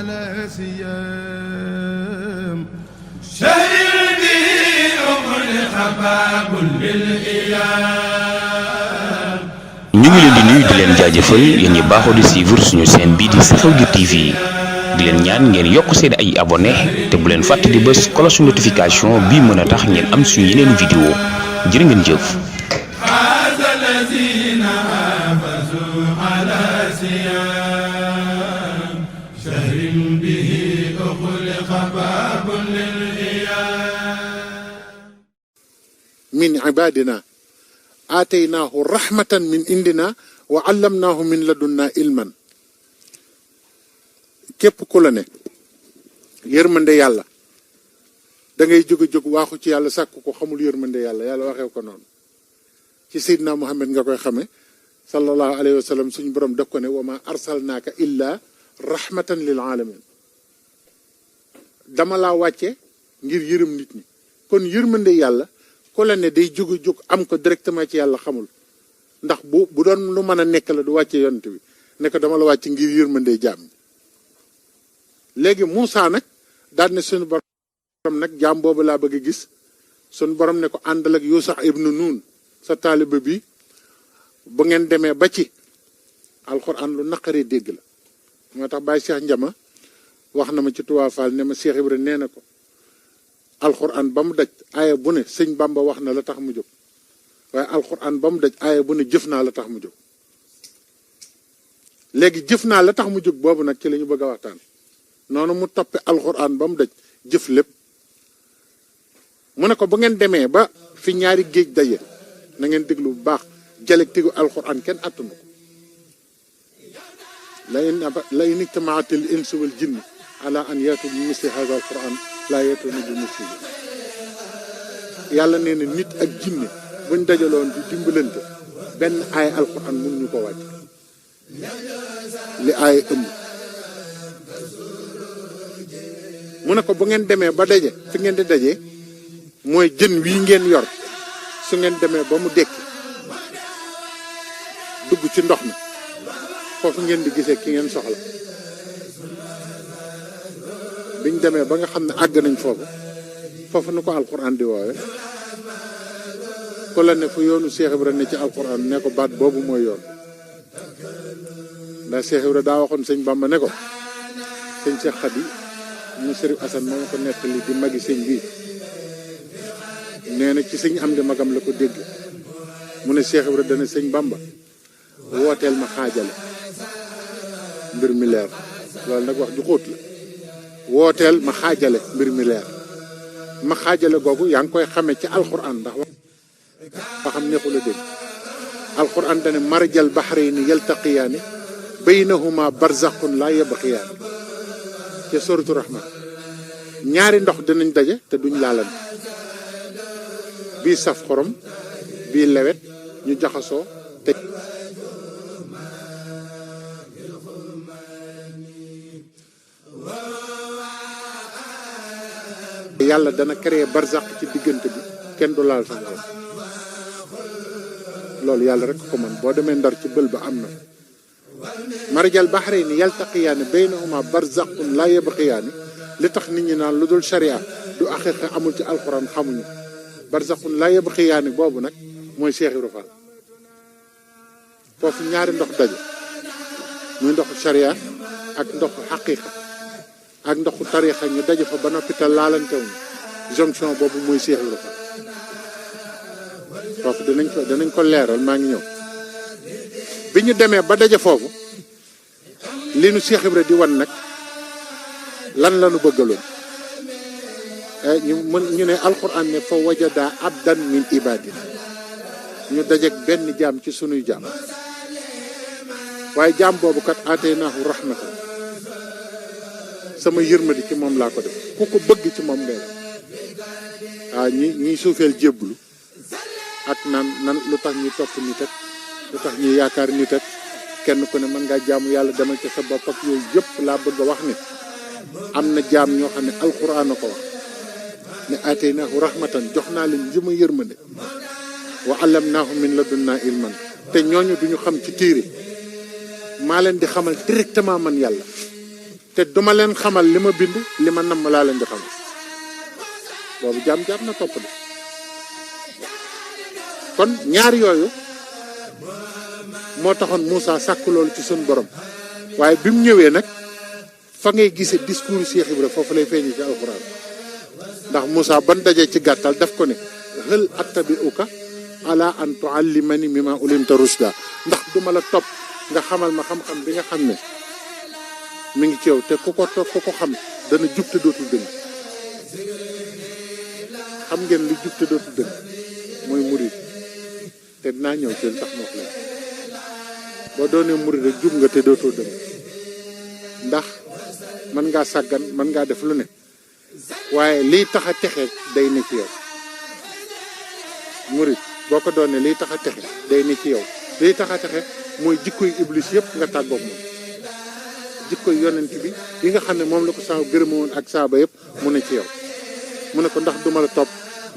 على سيام شهر به أغلق باب للإيام. ñu ngi leen di nuyu di leen jaajëfal yéen ñi baaxoo di suivre suñu chaîne bii di Xew-Gi TV di leen ñaan ngeen yokk seen ay abonné te bu leen fàtte di bës cloche notification bii mën a tax ngeen am suñu yeneen vidéo jërë ngeen jëf. min ibadina aataynaahu rahmatan min indina wa allamnaahu min ladunna ilman. képp ku la ne yërmande yàlla da ngay jóg waaxu ci yàlla sàkk ko xamul yërmande yàlla yàlla waxee ko noonu ci Seydina Muhammad nga koy xame sallallahu alayhi wa sallam suñu borom def ko ne wa ma arsalnaaka illa rahmatan lil alamin. dama laa wàcce ngir yërëm nit ñi kon yërmande yàlla ku la ne day jóg am ko directement ci yàlla xamul ndax bu doon lu mën a nekk la du wàcce yonent bi ne ko dama la wàcce ngir yërmande jaam ñi. léegi Moussa nag daal ne suñu borom nag jaam boobu laa bëgg a gis suñu borom ne ko àndal ak Yuusa ibnu Nuun sa taaliba bi bu ngeen demee ba ci alxuraan lu naqaree dégg la moo tax Baye Cheikh Njama wax na ma ci Touba Fall ne ma Cheikh Ibra nee na ko alxuraan ba mu daj aaya bu ne sëñ Bamba wax na la tax mu jóg waaye alxuraan ba mu daj aaya bu ne jëf naa la tax mu jóg. léegi jëf naa la tax mu jóg boobu nag ci la ñu bëgg a waxtaan noonu mu toppe alxuraan ba mu daj jëf lépp mu ne ko bu ngeen demee ba fi ñaari géej daje na ngeen déglu bu baax dialectique gu alxuraan kenn attanu ko la in ijtamaatil insu wal jinni ala an yaatu bi misli hada alquran laa yaatuuna bi misli. yàlla nee na nit ak jinne buñ dajaloon di dimbalante benn aaya alquran mun ñu ko wàcc li aaya ëmb. mu ne ko bu ngeen demee ba daje fi ngeen di daje mooy jën wii ngeen yor su ngeen demee ba mu dekki dugg ci ndox mi foofu ngeen di gisee ki ngeen soxla. biñ demee ba nga xam ne àgg nañ foofu nu ko alxuraan di woowe ko la ne fu yoonu Cheikh Ibra ne ci alxuraan ne ko baat boobu mooy yoon ndax Cheikh Ibra daa waxoon sëñ Bamba ne ko sëñ Cheikh Khady mu Sëriñ Asan moo ko nettali di magi sëñ bi nee na ci sëñ am di magam la ko dégg mu ne Cheikh Ibra dana sëñ Bamba wooteel ma xaajale mbir mi leer loolu nag wax ju xóot la wooteel ma xaajale mbir mi leer ma xaajale googu yaa ngi koy xamee ci alxuraan ndax wax xam neexul a dégg alxuraan dane marjal bahrayni yaltaqiyaani baynahuma barzaxun laa yabxiyaani ca suratu rahman ñaari ndox dinañ daje te duñ laalante bii saf xorom bii lewet ñu jaxasoo te yàlla dana créer barzaq ci diggante bi kenn du laal sax loolu yàlla rek ko man boo demee Ndar ci bël ba am na marjal bahrayni yaltaqiyaani baynahuma barzaqun laa yabqiyaani li tax nit ñi naan lu dul sharia du aqiqa amul ci alxuraan xamuñu barzaqun laa yabqiyaani boobu nag mooy Cheikh Ibra Fall foofu ñaari ndox daje muy ndoxu sharia ak ndoxu xaqiqa ak ndoxu tarixa ñu daje fa ba noppi te laalantewuñu jonction boobu mooy Cheikh Ibra Fall foofu danañ ko leeral maa ngi ñëw. bi ñu demee ba daje foofu li nu Cheikh Ibra di wan nag lan la nu bëggaloon ñu ne alquran ne fa wajada abdan min ibadina ñu dajeek benn jaam ci sunuy jaam waaye jaam boobu kat aataynaahu rahmatan sama yërmadi ci moom laa ko def ku ko bëgg ci moom ngay ñi suufeel jébblu ak nan lu tax ñuy topp nit ak lu tax ñuy yaakaar nit ak kenn ku ne mën ngaa jaamu yàlla demal ci sa bopp ak yooyu yëpp laa bëgg a wax ne am na jaam ñoo xam ne alxuraan a ko wax ne aataynaahu rahmatan jox naa leen jëma yërmande wa allamnaahu min ladunnaa ilman te ñooñu duñu xam ci téere maa leen di xamal directement man yàlla te duma leen xamal li ma bind li ma namm laa leen di xamal boobu jaam na topp de kon ñaar yooyu moo taxoon Moussa sàkk loolu ci sun borom waaye bi mu ñëwee nag fa ngay gisee discours Cheikh Ibra foofu lay feeñi ci alxuraan ndax Moussa ban dajee ci gàttal daf ko ne hal attabi'uka ala an tuallimani mimma ulimta rushda ndax duma la topp nga xamal ma xam-xam bi nga xam ne mi ngi ci yow te ku ko xam dana jub te dootul dëng xam ngeen lu jub te dootul dëng mooy murid te dinaa ñëw ci tax ma wax la boo doonee murid rek jub nga te dootoo dëng ndax mën ngaa sàggan mën ngaa def lu ne waaye liy tax a texe day ne ci yow murid boo ko doonee liy tax a texe day ne ci yow liy tax a texe mooy jikkoy iblis yëpp nga tàggoog moom jikkoy yonent bi yi nga xam ne moom la ko saa gërëma woon ak saaba yëpp mu ne ci yow mu ne ko ndax duma la topp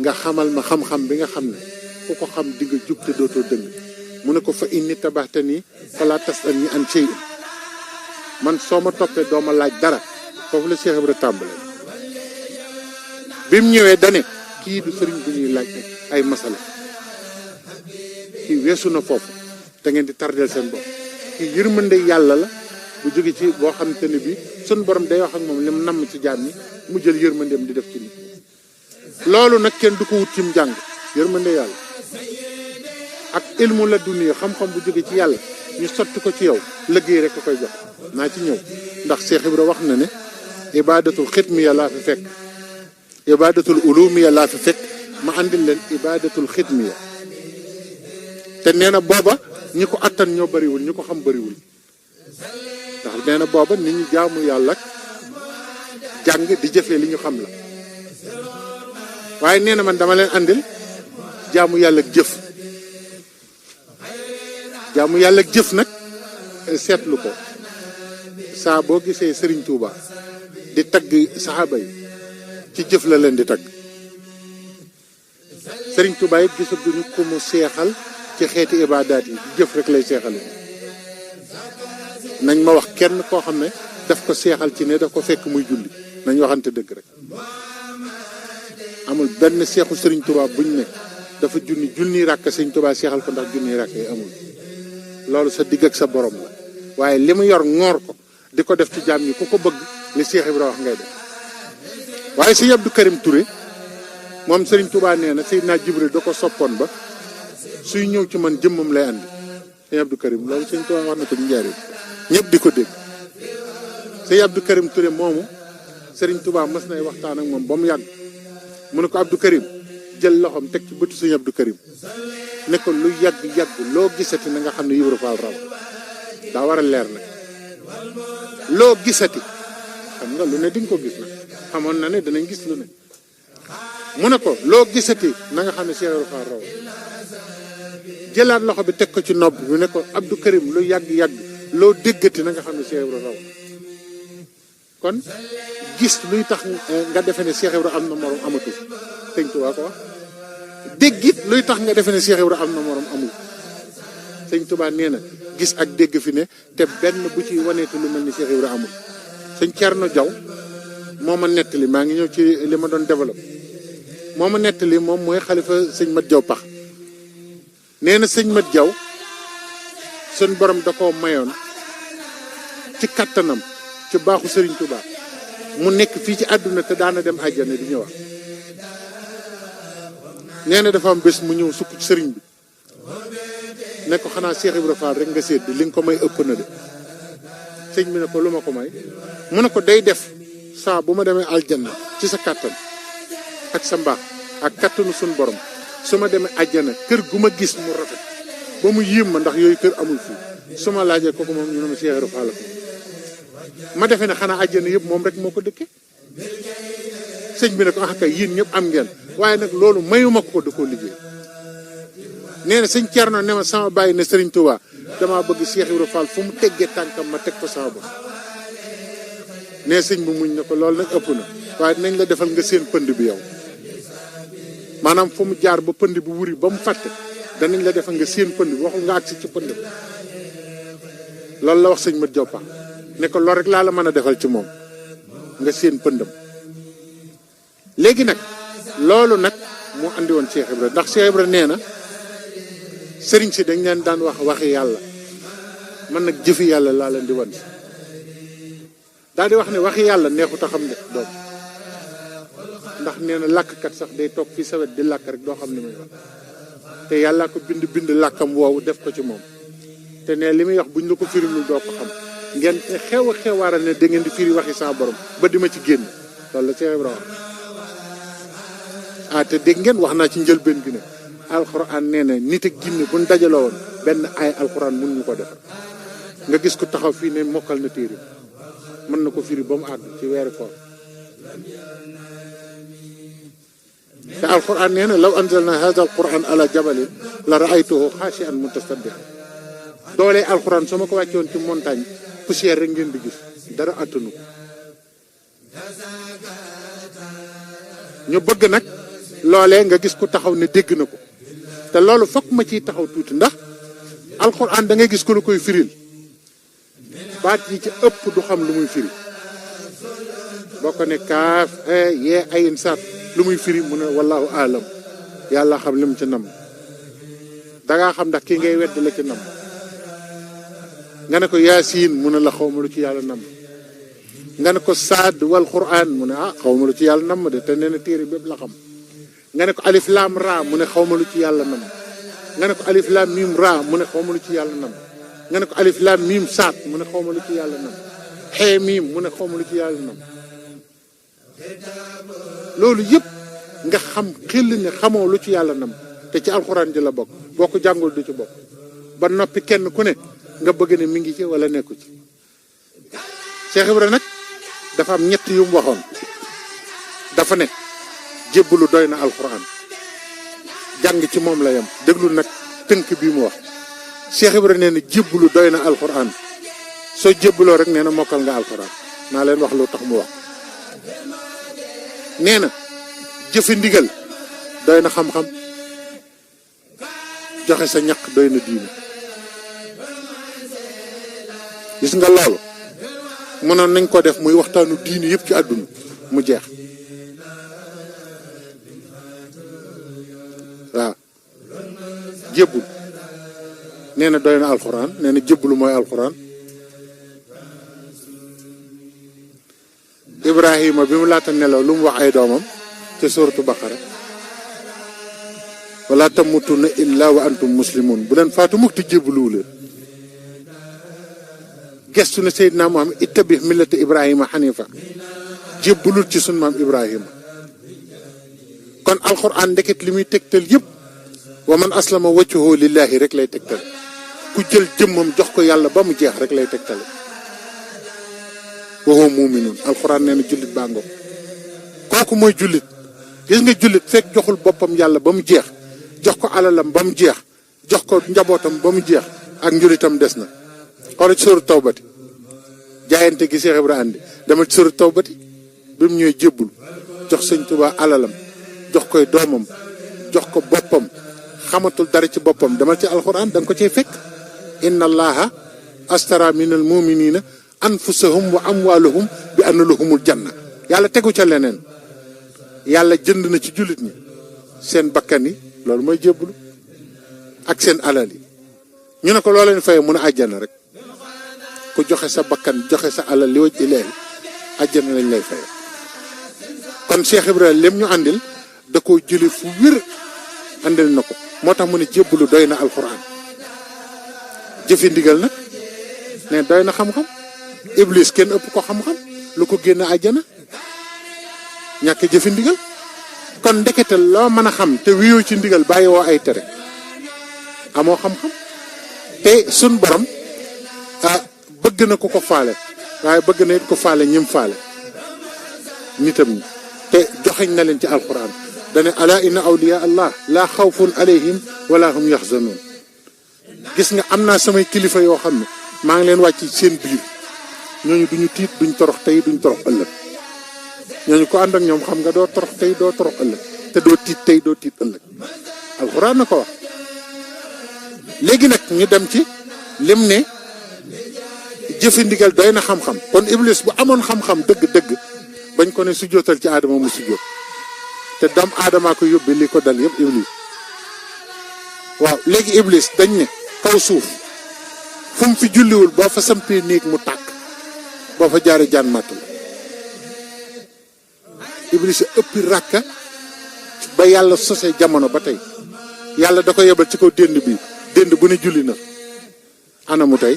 nga xamal ma xam-xam bi nga xam ne ku ko xam di nga jub te dootoo dëng mu ne ko fa inni tabaxtani fala tasalni an shay'in man soo ma toppee doo ma laaj dara foofu la Cheikh Ibra tàmbale bi mu ñëwee dane kii du sëriñ bu ñuy laaj ay masala kii weesu na foofu da ngeen di tardeel seen bopp kii yërmande yàlla la bu jóge ci boo xamante ne bii sun borom day wax ak moom li mu namm ci jaam ñi mu jël yërmandeem di def ci nit loolu nag kenn du ko wut ci mu jàng yërmande yàlla ak ilmu la dunya xam-xam bu jóge ci yàlla ñu sotti ko ci yow liggéey rek a koy jox naa ci ñëw ndax Cheikh Ibra wax na ne ibadatul xidmiya laa fi fekk ibadatul ulumiya laa fi fekk ma andil leen ibadatul xidmiya te nee na booba ñi ko attan ñoo bariwul ñi ko xam bariwul ndax nee na booba nit ñi jaamu yàlla ak jàng di jëfee li ñu xam la waaye nee na man dama leen andil jaamu yàlla ak jëf jaamu yàlla ak jëf nag seetlu ko saa boo gisee Serigne Touba di tagg saxaaba yi ci jëf la leen di tagg Serigne Touba it gisaguñu ko mu seexal ci xeeti ibaadaat yi jëf rek lay seexale nañ ma wax kenn koo xam ne daf ko seexal ci ne daf ko fekk muy julli nañ waxante dëgg rek amul benn seexu Serigne Touba buñ ne dafa junni ràkk Serigne Touba seexal ko ndax junni ràkk yi amul loolu sa digg ak sa borom la waaye li mu yor ngoor ko di ko def ci jaam ñi ku ko bëgg li Cheikh Ibra wax ngay def waaye Sëñ Abdou Karim Touré moom Serigne Touba nee na Seydina Jibril da ko soppoon ba suy ñëw ci man jëmmam lay andi Sëñ Abdou Karim loolu Sëñ Touba wax na ko ñu njëriñ ñëpp di ko dégg Sëñ Abdou Karim Touré moomu Serigne Touba mas nay waxtaan ak moom ba mu yàgg mu ne ko Abdou Karim jël loxoom teg ci bëtu Sëñ Abdou Karim ne ko lu yàgg loo gisati na nga xam ne Ibra Fall raw daa war a leer nag loo gisati xam nga lu ne di nga ko gis nag xamoon na ne danañ gis lu ne mu ne ko loo gisati na nga xam ne Cheikh Ibra Fall raw jëlaat loxo bi teg ko ci nopp bi ne ko Abdou Karim lu yàgg loo déggati na nga xam ne Cheikh Ibra raw kon gis luy tax nga defe ne Cheikh Ibra am na morom amatu Sëñ Tuubaa ko wax déggit luy tax nga defe ne Cheikh Ibra am na morom amul Sëñ Tuubaa nee na gis ak dégg fi ne te benn bu ci waneetu lu mel ni Cheikh Ibra amul Sëñ Cerno Jaw moo ma nettali maa ngi ñëw ci li ma doon développé moo ma nettali moom mooy xalifa Sëñ Mat Jaw Pax nee na Sëñ Mat Jaw sun borom da koo mayoon ci kattanam ci baaxu Sëriñ Tuubaa mu nekk fii ci àdduna te daana dem àjjana di ñëwaat nee na dafa am bés mu ñëw sukk ci sëriñ bi ne ko xanaa Cheikh Ibra Fall rek nga sédd li nga ko may ëpp na de sëñ bi ne ko lu ma ko may mu ne ko day def saa bu ma demee aljanna ci sa kàttan ak sa mbaax ak kàttanu suñ borom su ma demee àjjana kër gu ma gis mu rafet ba mu yéem ma ndax yooyu kër amul fii su ma laajee kooku moom ñu ne ma Cheikh Ibra Fall ma defee ne xanaa àjjana yëpp moom rek moo ko dëkkee sëñ bi ne ko ah kay yéen ñëpp am ngeen waaye nag loolu mayuma ko da koo liggéey nee na sëñ Cerno ne ma sama bàyyi ne Serigne Touba damaa bëgg Cheikh Ibra Fall fu mu teggee tànkam ma teg ko sama bopp nee sëñ bi muñ na ko loolu nag ëpp na waaye dinañ la defal nga seen pënd bi yow maanaam fu mu jaar ba pënd bi wuri ba mu fàtte danañ la defal nga seen pënd bi waxul nga agsi ci pënd bi loolu la wax sëñ Mat Jaw Pax ne ko loolu rek laa la mën a defal ci moom nga seen pëndam. léegi nag loolu nag moo andi woon Cheikh Ibra ndax Cheikh Ibra nee na sëriñ si dañ leen daan wax waxi yàlla man nag jëfi yàlla laa leen di wan daal di wax ne waxi yàlla neexut a xam ne doom ndax nee na làkkkat sax day toog fi sawet di làkk rek doo xam ne muy wax te yàllaa ko bind làkkam woowu def ko ci moom te ne li muy wax buñ la ko firilul doo ko xam ngeen xew a xewaara ne da ngeen di firi waxi sa borom ba di ma ci génn loolu la Cheikh Ibra wax te dégg ngeen wax naa ci njëlbeen gi ne alxuraan nee na nit ak jinne buñ dajaloo woon benn ay alxuraan mun ñu ko defar nga gis ko taxaw fii ne mokkal na téere mën na ko firi ba mu àgg ci weeru koor te alxuraan nee na law anzalna hada alquran ala jabalin la raaytuhu xaashian mutasaddian doole alxuraan su ma ko wàcce woon ci montagne poussière rek ngeen di gis dara attanu ko ñu bëgg nag loolee nga gis ku taxaw ne dégg na ko te loolu fokk ma ciy taxaw tuuti ndax alxuraan da ngay gis ko lu koy firil baat yi ci ëpp du xam lu muy firi boo ko ne kaaf yee ayin saat lu muy firi mu ne wallahu alam yàlla xam li mu ci nam dangaa xam ndax kii ngay wedd la ci nam nga ne ko yaasiin mu ne la xawma lu ci yàlla nam nga ne ko saad wal quraan mu ne xawma lu ci yàlla nam de te nee na téere bépp la xam nga ne ko alif laam raa mu ne xawma lu ci yàlla nam nga ne ko alif laam miim raa mu ne xawma lu ci yàlla nam nga ne ko alif laam miim saat mu ne xawma lu ci yàlla nam xee miim mu ne xawma lu ci yàlla nam loolu yëpp nga xam xel ne xamoo lu ci yàlla nam te ci alxuraan ji la bokk boo ko jàngul du ci bokk ba noppi kenn ku ne nga bëgg ne mi ngi ci wala nekku ci. Cheikh Ibra nag dafa am ñett yu mu waxoon dafa ne jébbalu doy na alxuraan jàng ci moom la yem déglu nag tënk bii mu wax Cheikh Ibra nee na jébbalu doy na alxuraan soo jébbaloo rek nee na mokkal nga alxuraan naa leen wax lu tax mu wax nee na jëfe ndigal doy na xam-xam joxe sa ñaq doy na diine gis nga loolu mënoon nañ ko def muy waxtaanu diine yëpp ci àdduna mu jeex waaw jébbul nee na doy na alxuraan nee na jébbulu mooy alxuraan Ibrahima bi mu laata nelaw lu mu wax ay doomam ca suuratu Baqara wala tamutunna illa wa antum muslimun bu leen faatu mukk te jébbuluwu leen gestu na Seydina Muhammad ittabi millata Ibrahima xanifa jébbulul ci sun maam Ibrahima kon alxuraan ndeket li muy tegtal yëpp wa man aslama wajhahu lillahi rek lay tegtal ku jël jëmmam jox ko yàlla ba mu jeex rek lay tegtale wa huwa mu'minun alxuraan nee na jullit baa ngoog kooku mooy jullit gis nga jullit fekk joxul boppam yàlla ba mu jeex jox ko alalam ba mu jeex jox ko njabootam ba mu jeex ak njullitam des na xoolal ci sóoru tawbati jaayante gi Cheikh Ibra andi dama ci sóoru tawbati bi mu ñëwee jébbul jox sëñ Tuubaa alalam jox koy doomam jox ko boppam xamatul dara ci boppam demal ci alxuraan da nga ko cay fekk inna allaha astara minal muminina anfusahum wa amwalahum bi anna lahumul janna yàlla tegu ca leneen yàlla jënd na ci jullit ñi seen bakkan yi loolu mooy jébbulu ak seen alal yi ñu ne ko loo leen fayee mun a àjjana rek ku joxe sa bakkan joxe sa alal li waj ilaahi àjjana lañ lay fayee kon Cheikh Ibrahima lem ñu àndil da koo jële fu wér àndil na ko moo tax mu ne jébbulu doy na alxuraan jëfe ndigal nag ne doy na xam-xam iblis kenn ëpp ko xam-xam lu ko génn àjjana ñàkk jëfe ndigal kon ndekete loo mën a xam te wiyoo ci ndigal bàyyi woo ay tere amoo xam-xam te sun borom bëgg na ko faale waaye bëgg na it ko faale ñim faale nitam ñi te joxeñ na leen ci alquran dane ala inna awliya allah laa xawfun alayhim wala hum yaxzanun gis nga am naa samay kilifa yoo xam ne maa ngi leen wàcc seen biir ñooñu duñu tiit duñ torox tey duñ torox ëllëg ñooñu ko ànd ak ñoom xam nga doo torox tey doo torox ëllëg te doo tiit tey doo tiit ëllëg alxuraan na ko wax léegi nag ñu dem ci lim ne jëfe ndigal doy na xam-xam kon iblis bu amoon xam-xam dëgg-dëgg bañ ko ne su jootal ci aadama mu su joot te doomu aadamaa ko yóbbe li ko dal yëpp iblis waaw léegi iblis dañ ne kaw suuf fu mu fi julliwul boo fa sampee néeg mu tàkk boo fa jaaree jaan màtt la iblis a ëppi ràkka ba yàlla sosee jamono ba tey yàlla da ko yebal ci kaw dénd bi dénd bu ne julli na anamu tey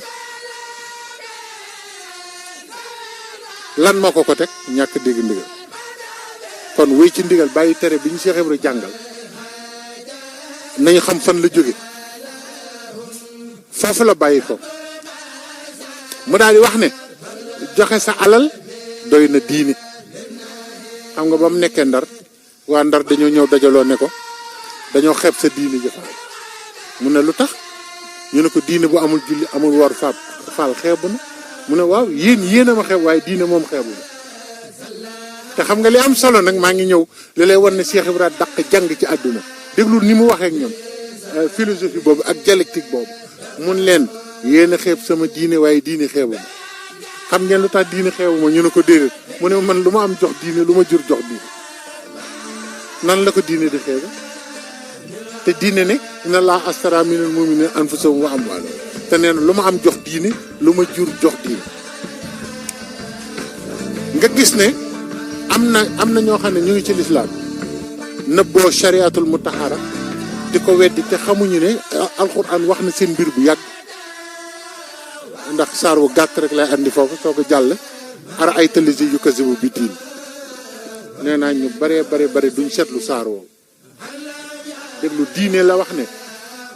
lan moo ko teg ñàkk dégg ndigal kon wéy ci ndigal bàyyi tere bi ñu Cheikh Ibra jàngal nañu xam fan la jóge foofu la bàyyi ko mu daal di wax ne joxe sa alal doy na diini xam nga ba mu nekkee ndar waa ndar dañoo ñëw dajaloo ne ko dañoo xeeb sa diini jëfaal mu ne lu tax ñu ne ko diine bu amul julli amul war faal xeebu na mu ne waaw yéen a ma xeeb waaye diine moom xeebu na te xam nga li am solo nag maa ngi ñëw li lay wan ne Cheikh Ibra dàq jàng ci àdduna déglul ni mu waxee ak ñoom philosophie boobu ak dialectique boobu mun leen yéen a xeeb sama diine waaye diine xeebu ma xam ngeen lu tax diine xeebu ma ñu ne ko déedéet mu ne man lu ma am jox diine lu ma jur jox diine nan la ko diine di xeebu te diine ne inna Allaha astara minal mu'minina anfusahum wa amwaalahum te nee na lu ma am jox diine lu ma jur jox diine nga gis ne am na ñoo xam ne ñu ngi ci lislaam nëbboo shariatul mutahara di ko weddi te xamuñu ne alxuraan wax na seen mbir bu yàgg ndax saar wu gàtt rek lay andi foofu soo ko jàll ara ay tëlisi yu kasibu bi diin nee naa ñu bare duñ seetlu saar woowu déglu diine la wax ne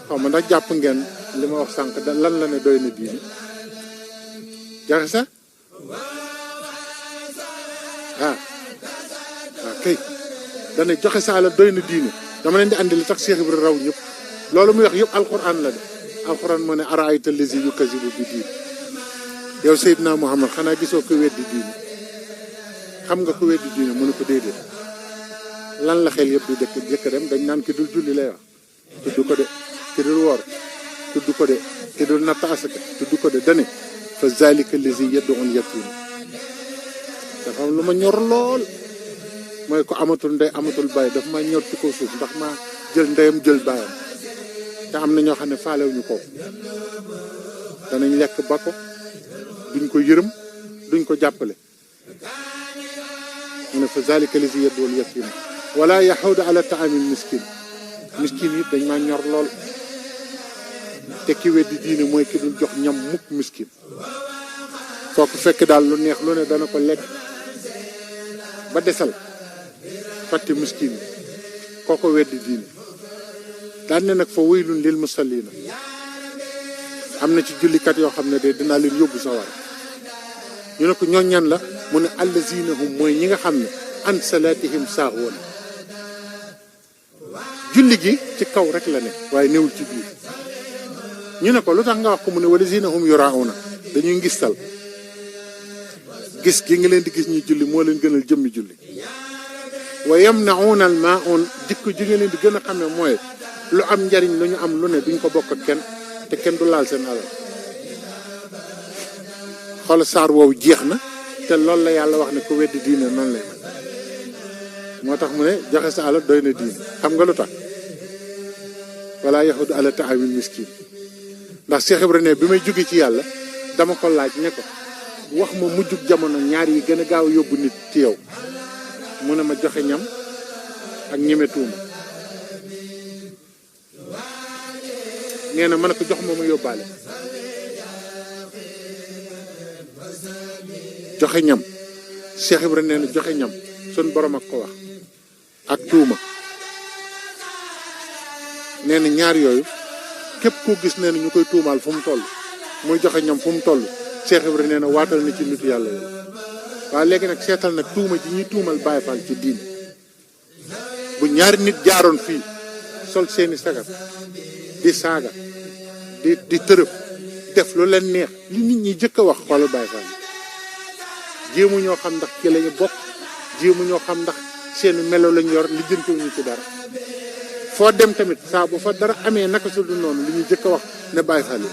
xaw ma ndax jàpp ngeen li ma wax sànq lan la ne doy na diine jaxe sax waaw kay dana joxe sa alal doy na diine dama leen di andi li tax Cheikh Ibra raw ñëpp loolu muy wax yëpp alquran la de alquran moo ne ara ay tëlisi yu kasibu bi diin yow Seydina Muhammad xanaa gisoo ko weddi diine xam nga ko weddi diine mu ne ko déedéet lan la xel yëpp di jëkk dem dañ naan ki dul julli lay wax tudd ko de ki dul woor tudd ko de ki dul natt asaka tudd ko de dane fa zalika lazi yad'ul yatim dafa am lu ma ñor lool mooy ko amatul ndey amatul baay daf ma ñor ci kaw suuf ndax ma jël ndeyam jël baayam te am na ñoo xam ne faalewuñu ko danañ lekk ba ko duñ ko yërëm duñ ko jàppale mu ne fa zalika lazi yad'ul yatim wala yaxudu ala taamil miskin miskin yi dañ maa ñor lool te ki weddi diine mooy ki dul jox ñam mukk miskin foo ko fekk daal lu neex lu ne dana ko lekk ba desal fàtte miskin yi kooko weddi diine daan ne nag fa waylun lil musallina am na ci jullikat yoo xam ne de dinaa leen yóbbu sawar ñu ne ko ñooñ ñan la mu ne allazina hum mooy ñi nga xam ne an salatihim saaxoon julli gi ci kaw rek la ne waaye newul ci biir ñu ne ko lu tax nga wax ko mu ne walazina hum yurauna dañuy ngistal gis gi nga leen di gis ñuy julli moo leen gënal jëmmi julli wa yamnauna al maun jikko ji nga leen di gën a xamee mooy lu am njariñ lu ñu am lu ne duñ ko bokk ak kenn te kenn du laal seen alal xool saar woowu jeex na te loolu la yàlla wax ne ku weddi diine noonu lay moo tax mu ne joxe sa alal doy na diine xam nga lu tax wala yaxudu ala taamil miskin ndax Cheikh Ibra ne bi may jóge ci yàlla dama ko laaj ne ko wax ma mujjug jamono ñaar yi gën a gaaw yóbbu nit ci yow mu ne ma joxe ñam ak ñeme tuuma nee na ma ne ko jox ma yóbbaale joxe ñam Cheikh Ibra nee na joxe ñam sun borom ak ko wax ak tuuma nee na ñaar yooyu képp koo gis nee na ñu koy tuumaal fu mu toll muy joxe ñam fu mu toll Cheikh Ibra nee na waatal na ci nitu yàlla yooyu waaye léegi nag seetal nag tuuma ji ñuy tuumal Baay Faal ci diin bu ñaari nit jaaroon fii sol seeni sagar di saaga di tërëf def lu leen neex li nit ñi jëkk a wax xoolal Baay Faal jéemu ñoo xam ndax ci lañu bokk jéemu ñoo xam ndax seen melo lañu yor li jëntewuñu ci dara foo dem tamit saa bu fa dara amee naka su du noonu li ñuy jëkk a wax ne Baay Faal yi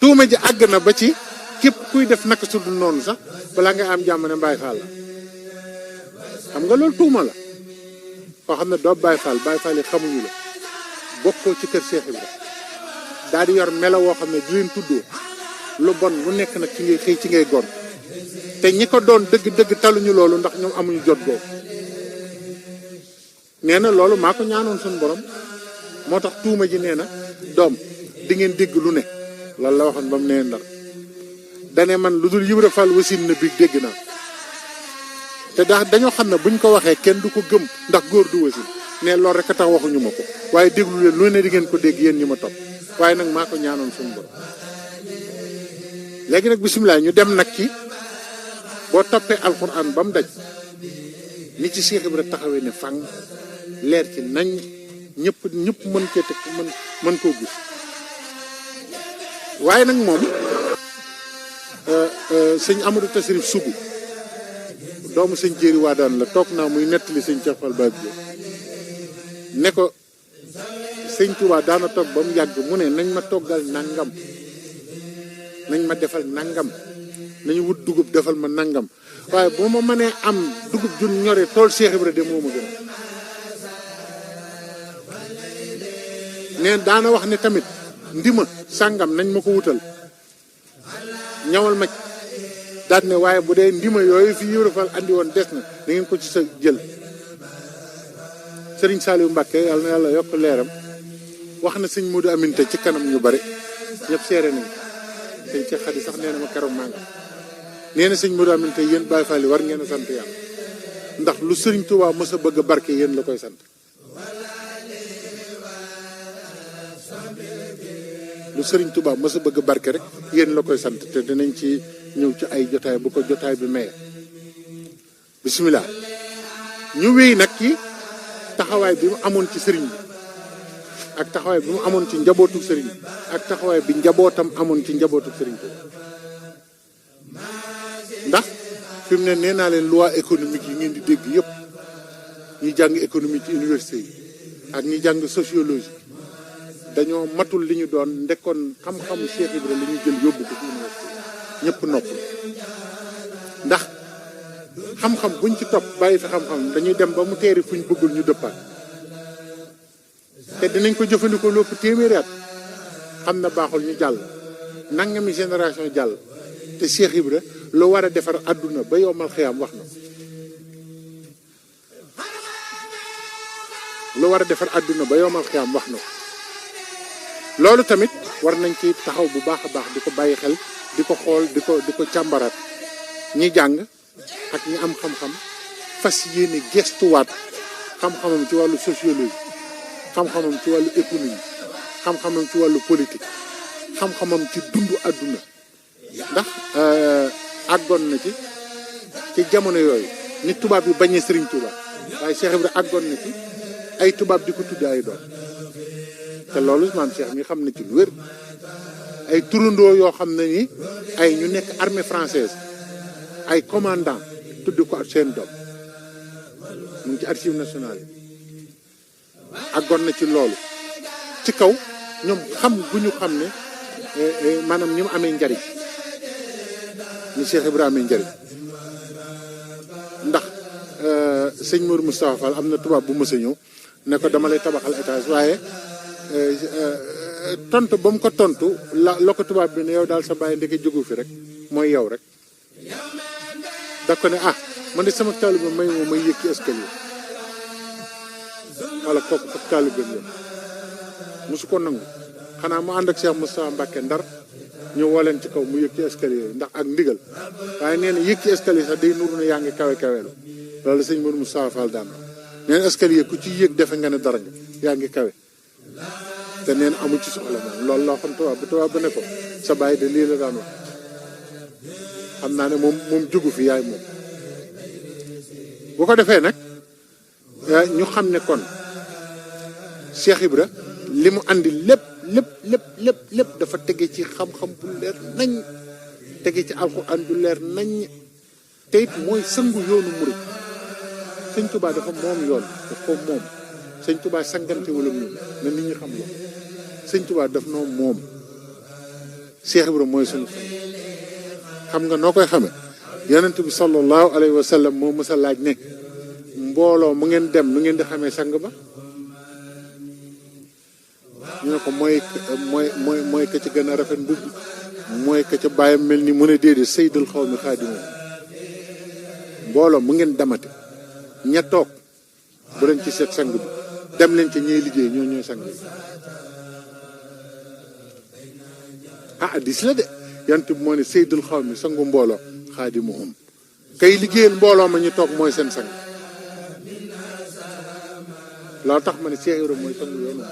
tuuma ji àgg na ba ci képp kuy def naka su dul noonu sax balaa nga am jàmm ne Baay Faal la xam nga loolu tuuma la koo xam ne doo Baay Faal yi xamuñu la bokkoo ci kër Cheikh Ibra daal di yor melo woo xam ne di leen tuddoo lu bon lu nekk nag ci ngay xëy ci ngay gon te ñi ko doon dëgg-dëgg taluñu loolu ndax ñoom amuñu jot googu nee na loolu maa ko ñaanoon suñu borom moo tax tuuma ji nee na doom di ngeen dégg lu ne loolu la waxoon ba mu nee Ndar dane man lu dul Ibra Fall wasin na bi dégg naa te dañoo xam ne buñ ko waxee kenn du ko gëm ndax góor du wasin ne loolu rek a tax waxuñu ma ko waaye déglu leen lu ne di ngeen ko dégg yéen ñi ma topp waaye nag maa ko ñaanoon suñu borom léegi nag bisimilah ñu dem nag ci boo toppee alxuraan ba mu daj ni ci Cheikh Ibra taxawee ne fang leer ci nañ ñëpp mën cee teg mën koo gis waaye nag moom sëñ Amadou Tasrif Sougou doomu sëñ Jéeri Waadaan la toog naa muy nettali sëñ Cheikh Fall Baab Jóob ne ko sëñ Touba daana toog ba mu yàgg mu ne nañ ma toggal nangam nañ ma defal nangam nañu wut dugub defal ma nangam waaye bu ma mënee am dugub ju ñore tool Cheikh Ibra de moo ma gën neen daana wax ne tamit ndima sàngam nañ ma ko wutal ñawal ma daat ne waaye bu dee ndima yooyu fi Ibra Fall andi woon des na da ngeen ko ci sa jël sëriñ Saliou Mbacke yàlla na yàlla yokk leeram wax na sëñ Modou Aminta ci kanam ñu bari ñëpp seere nañ sëñ Cheikh Khady sax nee na ma keroog maa ngi nee na sëñ Modou Aminta yéen Baye Fall yi war ngeen a sant yàlla ndax lu sëriñ Touba mës a bëgg a barke yéen la koy sant lu sëriñ Touba mës a bëgg a barke rek yéen la koy sant te dinañ ci ñëw ci ay jotaay bu ko jotaay bi maye bisimilah ñu wéy nag ci taxawaay bi mu amoon ci sëriñ bi ak taxawaay bi mu amoon ci njabootu sëriñ bi ak taxawaay bi njabootam amoon ci njabootu sëriñ bi ndax fi mu ne nee naa leen loi économique yi ngeen di dégg yëpp ñi jàng économie ci université yi ak ñi jàng sociologie dañoo matul li ñu doon ndekkoon xam-xamu Cheikh Ibra li ñu jël yóbbu ko ci université ñëpp nopp ndax xam-xam buñ ci topp bàyyi fi xam-xam dañuy dem ba mu teeri fuñ bëggul ñu dëppaat te dinañ ko jëfandikoo lépp téeméeri at xam na baaxul ñu jàll nangami génération jàll te Cheikh Ibra lu war a defar àdduna ba yomal xiyaam wax na lu war a defar àdduna ba yomal xiyaam wax na loolu tamit war nañ ci taxaw bu baax a baax di ko bàyyi xel di ko xool di ko càmbaraat ñi jàng ak ñi am xam-xam fas yéene gestuwaat xam-xamam ci wàllu sociologie xam-xamam ci wàllu économie xam-xamam ci wàllu politique xam-xamam ci dundu àdduna ndax àggoon na ci jamono yooyu nit tubaab yi bañee Serigne Touba waaye Cheikh Ibra àggoon na ci ay tubaab di ko tudde ay doom te loolu maam Cheikh mi xam na ci lu wér ay turandoo yoo xam ne ni ay ñu nekk armée française ay commandant tudd ko ak seen doom mu ngi ci archive nationale yi àggoon na ci loolu ci kaw ñoom xam gu ñu xam ne maanaam ni mu amee njariñ ni Cheikh Ibra amee njariñ ndax sëñ Mourou Moustapha Fall am na tubaab bu mës a ñëw ne ko dama lay tabaxal étage waaye tontu ba mu ko tontu la ko tubaab bi ne yow daal sa bàyyi ndeke jógu fi rek mooy yow rek da ko ne man de sama taalibe may moom may yëg ci escalier wala kooku fab taalibe bi mosu ko nangu xanaa mu ànd ak Cheikh Moustapha Mbacke Ndar ñu woo leen ci kaw mu yëg ci escalier yi ndax ak ndigal waaye nee na yëg ci escalier sax day nuru ne yaa ngi kawe-kaweelu loolu sëñ Mourou Moustapha Fall daan nee na escalier ku ci yëg defe nga ne dara nga yaa ngi kawe te nee na amu ci soxla moom loolu loo xam tubaab ba ne ko sa bàyyi de lii la daan wax xam naa ne moom jógu fi yaay moom bu ko defee nag ñu xam ne kon Cheikh Ibra li mu andi lépp dafa tege ci xam-xam bu leer nañ tege ci alxuraan bu leer nañ te it mooy sangu yoonu murid sëñ Touba dafa moom yoon daf ko moom sëñ Touba sangante wala moom na nit ñi xam loolu sëñ Touba daf noo moom Cheikh Ibra mooy sunu xam nga noo koy xame yonent bi sallallahu alayhi wa sallam moo mës a laaj ne mbooloo mu ngeen dem nu ngeen di xamee sang ba ñu ne ko mooy ka ci gën a rafet mbubb mooy ka ca bàyyam mel ni mu ne déedéet sayyidul xawmi xaadimu mbooloo mu ngeen damate ña toog bu leen ci seet sang bi dem leen ca ñey liggéey ñooy sang bi hadiis la de yonent bi moo ne sayyidul xawmi sangu mbooloo xaadimuhum kay liggéeyal mbooloo ma ñu toog mooy seen sang loolu tax ma ne Cheikh Ibra mooy sangu yoonu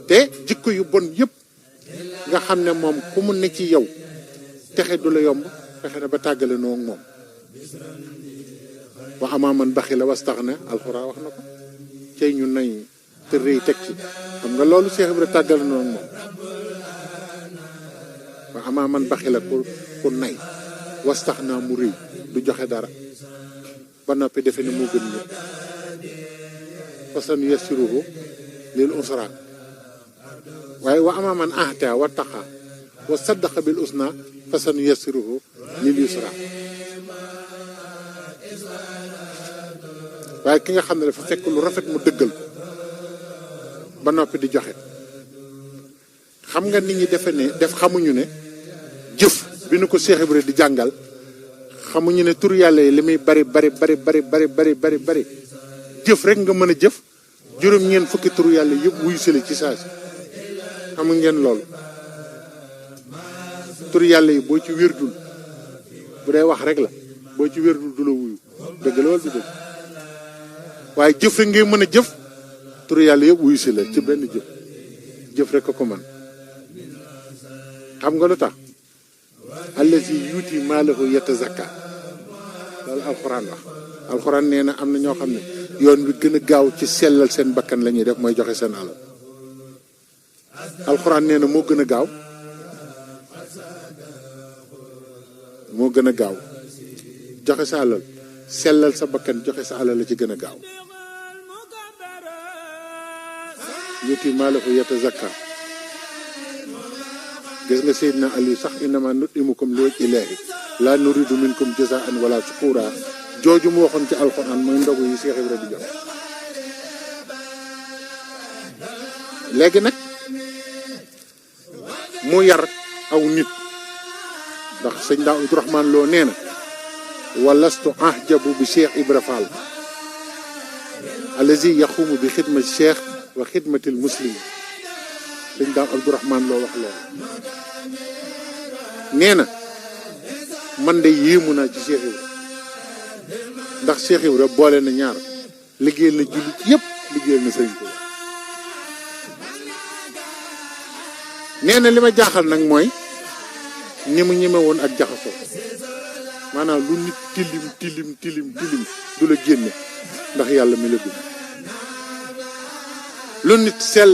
te jikko yu bon yëpp nga xam ne moom ku mu ne ci yow texe du la yomb fexe na ba tàggale noo ak moom wa amaa man baxila wastaxna alxuraan wax na ko cey ñu nay te rëy teg ci xam nga loolu Cheikh Ibra tàggale noo ak moom wa amaa man baxila ku nay wastaxna mu rëy du joxe dara ba noppi defe ne moo gën ñëpp fasan yassiruhu lil usra waaye wa amaa man ahta wa taqa wa saddaqa bil usna fasan yassiruhu lil yusra waaye ki nga xam ne dafa fekk lu rafet mu dëggal ko ba noppi di joxe xam nga nit ñi defe ne xamuñu ne jëf bi nu ko Cheikh Ibra di jàngal xamuñu ne tur yàlla yi li muy bari jëf rek nga mën a jëf juróom-ñeent fukki tur yàlla yëpp wuyu sële ci saa si xamu ngeen loolu tur yàlla yi boo ci wérdul bu dee wax rek la boo ci wérdul du la wuyu dëgg la wala du dëgg waaye jëf rek ngay mën a jëf tur yàlla yëpp wuyu si la ci benn jëf rek ko man xam nga lu tax allazi yuuti maalahu yatazakka loolu alxuraan wax alxuraan nee na am na ñoo xam ne yoon wi gën a gaaw ci sellal seen bakkan la ñuy def mooy joxe seen alal alxuraan nee na moo gën a gaaw joxe sa alal sellal sa bakkan joxe sa alal la ci gën a gaaw yuuti maalahu yatazakka gis nga Seydina Aliou sax innama nutimukum li wajhi llaahi laa nuridu minkum jazaan wala shukura jooju mu waxoon ci alxuraan mooy ndogu yi Cheikh Ibra di jox léegi nag mu yar aw nit ndax sëñ daa Abdourahmane Lo nee na walastu ahjabu bi Cheikh Ibra Fall allazi yaxumu bi xidmati Cheikh wa xidmatil muslim sëñ daa Abdourahmane Lo wax loolu nee na man de yéemu naa ci Cheikh Ibra ndax Cheikh Ibra boole na ñaar liggéeyal na jullit yëpp liggéeyal na sëriñ Tuuba nee na li ma jaaxal nag mooy ni mu ñeme woon ak jaxasoo maanaam lu nit tilim du la génne ndax yàlla mi la bind lu nit sell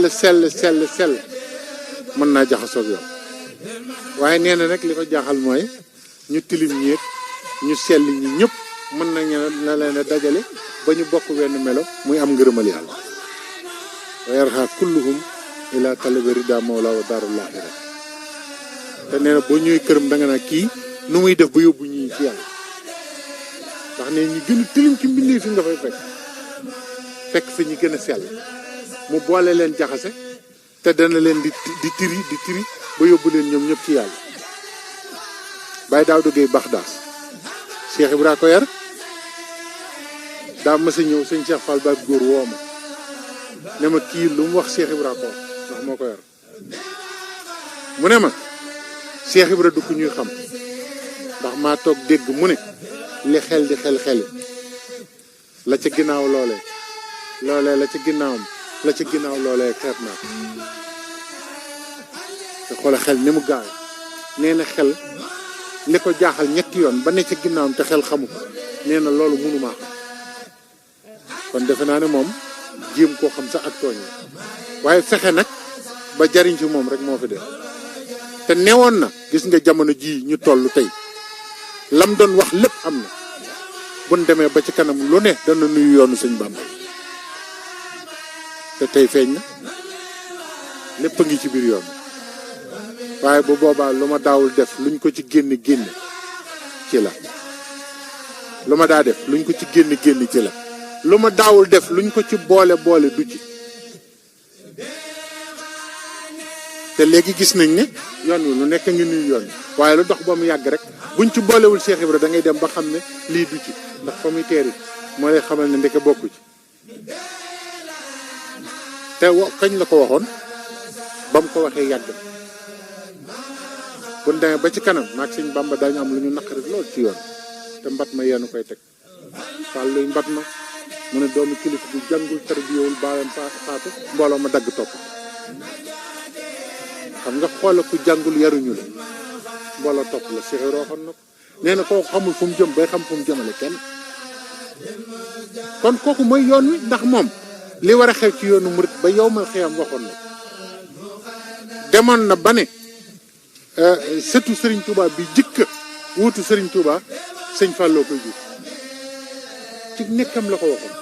mën naa jaxasoo ak yow waaye nee na nag li ko jaaxal mooy ñu tilim ñeeg ñu sell ñi ñëpp mën nañu na leen a dajale ba ñu bokk wenn melo muy am ngërëmal yàlla wa yarha kulluhum ila talabi rida mawla wa daarul axira te nee na boo ñëwee këram da nga naa kii nu muy def ba yóbbu ñii ci yàlla ndax ne ñi gën a tilim ci mbindee fi nga fay fekk fi ñi gën a sell mu boole leen jaxase te dana leen di tiri ba yóbbu leen ñoom ñëpp ci yàlla Baye Daouda Gueye Baxdaas Cheikh Ibra ko yar daa mës a ñëw sëñ Cheikh Fall ba góor woo ma ne ma kii lu mu wax Cheikh Ibra ko ndax moo ko yar mu ne ma Cheikh Ibra du ku ñuy xam ndax maa toog dégg mu ne li xel di xel-xeli la ca ginnaaw loolee la ca ginnaawam la ca ginnaaw loolee xeet naa te xoole xel ni mu gaaw nee na xel li ko jaaxal ñetti yoon ba ne ca ginnaawam te xel xamu ko nee na loolu mënumaa xam kon defe naa ne moom jéem koo xam sax ak tooñ waaye fexe nag ba jariñ ci moom rek moo fi def te newoon na gis nga jamono jii ñu toll tey lam doon wax lépp am na buñ demee ba ci kanam lu ne dana nuyu yoonu sëñ Bàmba te tey feeñ na lépp a ngi ci biir yoon waaye bu boobaa lu ma daawul def luñ ko ci génne ci la lu ma daa def luñ ko ci génne ci la lu ma daawul def luñ ko ci boole du ci te léegi gis nañ ne yoon wi lu nekk ngi nuy yoon waaye lu dox ba mu yàgg rek buñ ci boolewul Cheikh Ibra da ngay dem ba xam ne lii du ci ndax fa muy teeri moo lay xamal ne ndeke bokku ci te kañ la ko waxoon ba mu ko waxee yàgg bu ñu demee ba ci kanam maag sëñ Bamba daañu am lu ñu naqari lool ci yoon te mbat ma yeenu koy teg fàl luy mbat ma mu ne doomu kilifa bu jàngul tarbiyewul baayam faatu mbooloo ma dagg topp xam nga xoola ku jàngul yaruñu la mbooloo topp la Cheikh Ibra waxoon na ko nee na kooku xamul fu mu jëm bay xam fu mu jëmale kenn kon kooku mooy yoon wi ndax moom li war a xew ci yoonu murit ba yow mal xiyam waxoon na demoon na ba ne sëtu Serigne Touba bi jëkk wuutu Serigne Touba sëñ Fallou koy jur ci nekkam la ko waxoon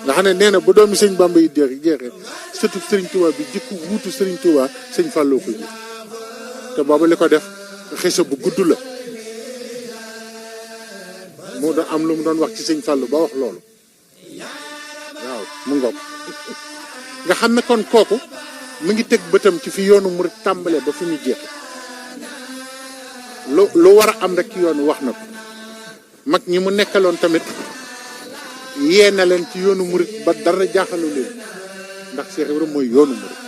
nga xam ne nee na bu doomi sëñ Bamba yi jeexee sëtu Serigne Touba bi jëkk wuutu Serigne Touba sëñ Fallou koy jur te boobu li ko def xisa bu gudd la moo doon am lu mu doon wax ci sëñ Fallou ba wax loolu waaw mu ngoog nga xam ne kon kooku mu ngi teg bëtam ci fi yoonu murit tàmbalee ba fi mu jeex lu war a am rek ci yoonu wax na ko mag ñi mu nekkaloon tamit yee na leen ci yoonu murit ba dara jaaxalu leen ndax Cheikh Ibra mooy yoonu murit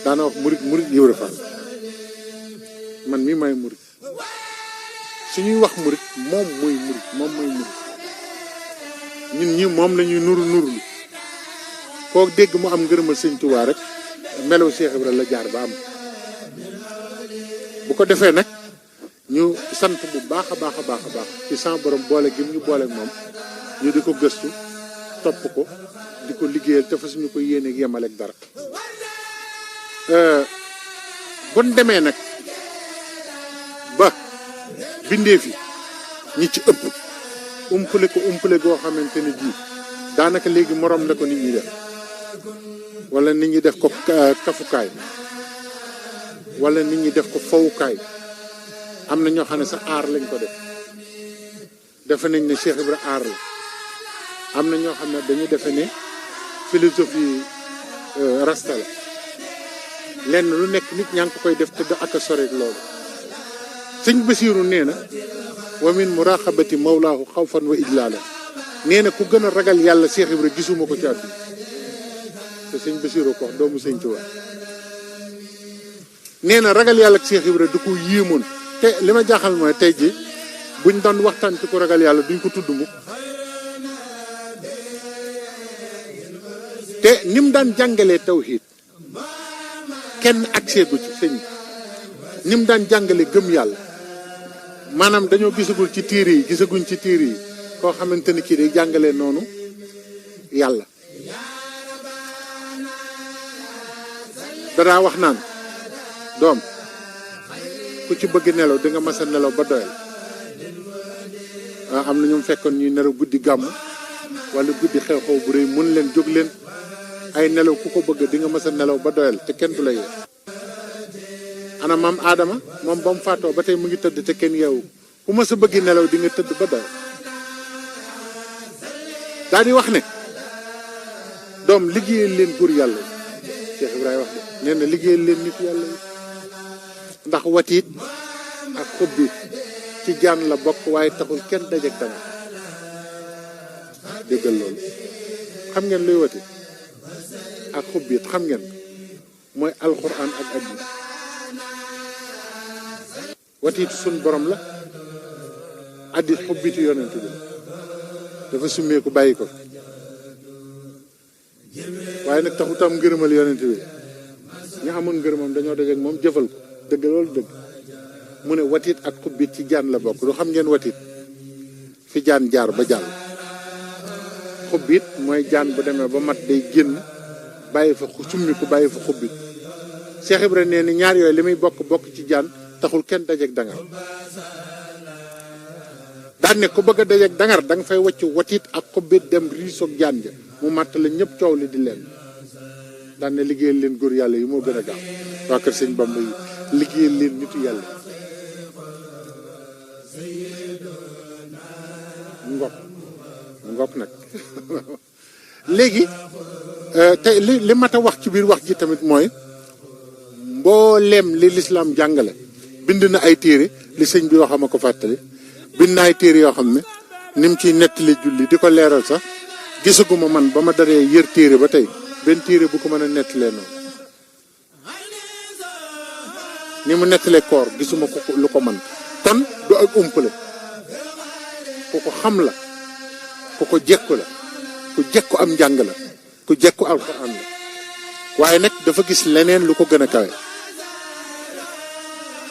daana wax murit Ibra Fall man mii may murit suñuy wax murit moom mooy murit ñun ñi moom la ñuy nuru koo dégg mu am ngërëmal sëñ Tuubaa rek melaw Cheikh Ibra la jaar ba am bu ko defee nag ñu sant bu baax a baax ci sa borom boole gi ñu boole moom ñu di ko gëstu topp ko di ko liggéeyal te fa suñu ko yéene ak yemal ak dara bon demee nag ba bindee fi ñi ci ëpp umpale goo xamante ne ji daanaka léegi morom la ko nit ñi def wala nit ñi def ko kafukaay wala nit ñi def ko fawukaay am na ñoo xam ne sax aar lañ ko def defe nañ ne Cheikh Ibra aar la am na ñoo xam ne dañu defe ne philosophie rasta la lenn lu nekk nit ñaa ngi ko koy def te da ak a sore loolu sëñ Basiiru nee na wa min muraqabati mawlaahu xawfan wa ijlaala nee na ku gën a ragal yàlla Cheikh Ibra gisuma ko ci àdduna te sëñ Basiiru ko wax doomu sëñ Tuubaa nee na ragal yàlla ak Cheikh Ibra du ko yéemoon te li ma jaaxal mooy tey ji buñ doon waxtaan ci ko ragal yàlla duñ ko tudd mu te ni mu daan jàngalee tawhiid kenn accès gu ci sëñ ni mu daan jàngale gëm yàlla maanaam dañoo gisagul ci téere yi gisaguñ ci téere yi koo xamante ni kii day jàngalee noonu yàlla danaa wax naan doom ku ci bëgg nelaw di nga mas a nelaw ba doyal am na ñoom fekkoon ñuy nelaw guddi gàmm wala guddi xew-xew bu rëy mun leen jóg leen ay nelaw ku ko bëgg di nga mas a nelaw ba doyal te kenn du la yee ana maam Adama moom ba mu faatoo ba tey mu ngi tëdd te kenn yeewu ku mas a bëgg nelaw di nga tëdd ba doyal daal di wax ne doom liggéeyal leen góor yàlla yi Cheikh Ibrahima wax de nee na liggéeyal leen nit yàlla yi ndax watiit ak xubbi ci jaan la bokk waaye taxul kenn dajeg danga déggal loolu xam ngeen luy watiit ak xubbiit xam ngeen mooy alxuraan ak hadiis watiit suñ borom la hadiis xubbitu yonent bi dafa summeeku bàyyi ko waaye nag taxut am ngërëmal yonent bi ñu amoon ngërëmam dañoo dajeek moom jëfal ko dëgg loolu dëgg mu ne watit ak xubbit ci jaan la bokk lu xam ngeen watit fi jaan jaar ba jàll xubbit mooy jaan bu demee ba mat day génn bàyyi fa summi ko bàyyi fa xubbit Cheikh Ibra nee ni ñaar yooyu li muy bokk ci jaan taxul kenn dajeek dangar daan ne ku bëgg a dajeek dangar da nga fay wacc watit ak xubbit dem riisoog jaan ja mu matt la ñëpp coow li di leen daan ne liggéeyal leen góor yàlla yi moo gën a gaaw waa kër sëñ Bamba yi liggéeyal leen nitu yàlla ngok nag léegi te li mat a wax ci biir wax ji tamit mooy mbooleem li lislaam jàngale bind na ay téere li sëñ bi waxama ko fàttali bind na ay téere yoo xam ne ni mu ciy nettali julli di ko leeral sax gisaguma man ba ma daree yër téere ba tey benn téere bu ko mën a nettalee noonu ni mu nettalee koor gisuma ko lu ko man kon du ak umpale ku ko xam la ku ko jekku la ku jekku am njàng la ku jekku alxuraan la waaye nag dafa gis leneen lu ko gën a kawe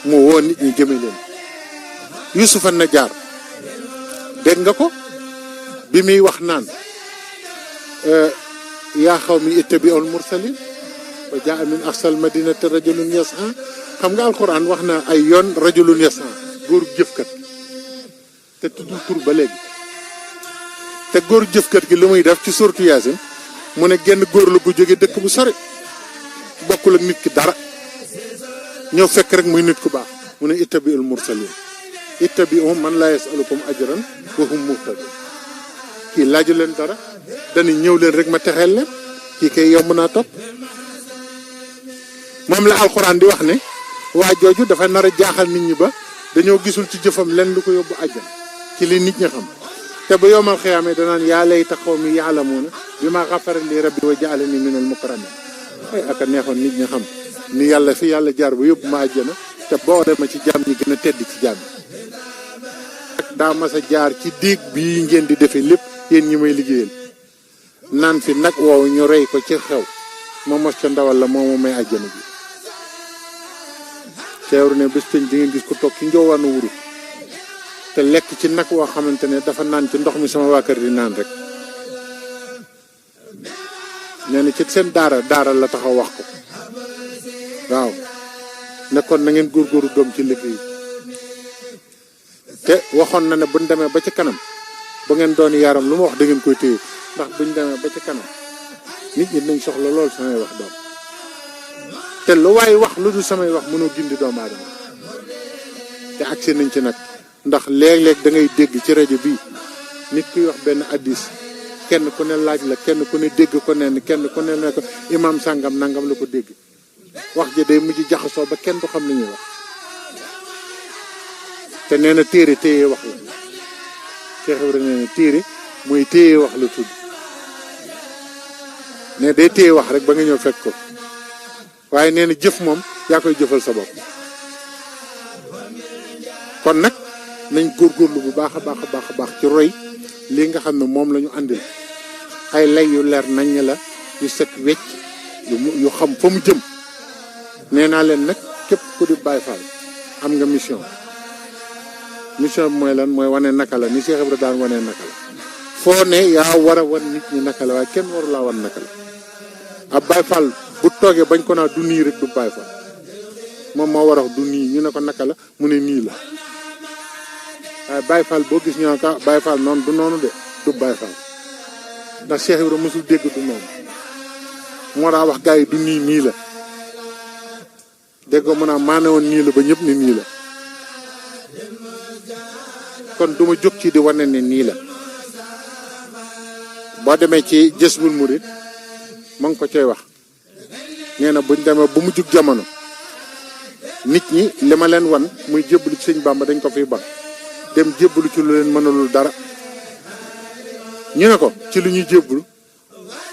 mu woo nit ñi jëme leen Yuusufa Najaar dégg nga ko bi muy wax naan yaa xawmi ittabi'ul mursalin wa jaa min aqsal madinati rajulun yas'a xam nga alxuraan wax na ay yoon rajulun yas'a góor jëfkat te tuddul tur ba léegi te góor jëfkat gi lu muy def ci suuratu Yaasin mu ne genn góor la gu jóge dëkk bu sori bokkul ak nit ki dara ñëw fekk rek muy nit ku baax mu ne ittabi'ul mursalin ittabi'u man laa yas'alukum ajran wa hum muhtadun kii laaju leen dara dañuy ñëw leen rek ma texeel leen kii kay yomb naa topp moom la alxuraan di wax ne waa jooju dafa nar a jaaxal nit ñi ba dañoo gisul ci jëfam len lu ko yóbbu àjjan ci li nit ñi xam te ba yowmal xiyaamee danaan yaa layta qawmi ya'lamuuna bimaa ghafara li rabbi wa ja'alani minal mukramiin ay aka neexoon nit ñi xam ni yàlla fi yàlla jaar ba yóbbu ma àjjana te boole ma ci jaam ñi gën a tedd ci jaam yi daa mas a jaar ci déeg bii ngeen di defee lépp yéen ñi may liggéeyal naan fi nag woowu ñu rey ko ci xew ma mos ca ndawal la moo ma may àjjana ji teewru ne bés peñ di ngeen gis ko toog ci njoowaanu wuru te lekk ci nag woo xamante ne dafa naan ci ndox mi sama waa kër di naan rek nee na ci seen daara la taxaw wax ko waaw nekkoon na ngeen góorgóoru doom ci liggéey te waxoon na ne buñ demee ba ci kanam ba ngeen doon yaram lu ma wax da ngeen koy téye ndax buñ demee ba ci kanam nit ñi dinañ soxla lool samay wax doom te lu waaye wax lu dul samay wax mënoo gindi doomu aadama te agsi nañ ci nag ndax léeg-léeg da ngay dégg ci rajo bii nit kuy wax benn addis kenn ku ne laaj la kenn ku ne dégg ko nen kenn ku ne ne ko imaam sàngam nangam la ko dégg wax ji day mujj jaxasoo ba kenn du xam li ñuy wax te nee na téere téye wax la Cheikh Ibrahima nee na téere mooy téye wax la tudd ne day téye wax rek ba nga ñëw fekk ko waaye nee na jëf moom yaa koy jëfal sa bopp kon nag nañ góorgóorlu bu baax a baax a baax a baax ci roy lii nga xam ne moom la ñu àndil ay lay yu leer nañ la yu set wecc yu xam fa mu jëm nee naa leen nag képp ku di Baay Faal am nga mission bi mooy lan mooy wane naka la ni Cheikh Ibrahima daan wane naka la foo ne yaa war a wan nit ñi naka la waaye kenn waru laa wan naka la ab Baay Faal bu toogee bañ ko naa du nii rek du Baay Faal moom moo war a wax du nii ñu ne ko naka la mu ne nii la waaye Baay Faal boo gis ñu ne ko Baay Faal noonu du noonu de du Baay Faal ndax Cheikh Ibrahima mosul dégg du noonu moo daa wax gars yi du nii la dégg ko mu naa maa ne woon nii la ba ñëpp ne nii la kon duma jóg ci di wane ne nii la boo demee ci Jazbul Murid ma ngi ko coy wax nee na buñ demee bu mu jug jamono nit ñi li ma leen wan muy jébbalu ci sëñ Bàmba dañ ko fiy ba dem jébbalu ci lu leen mënalul dara ñu ne ko ci lu ñuy jébbalu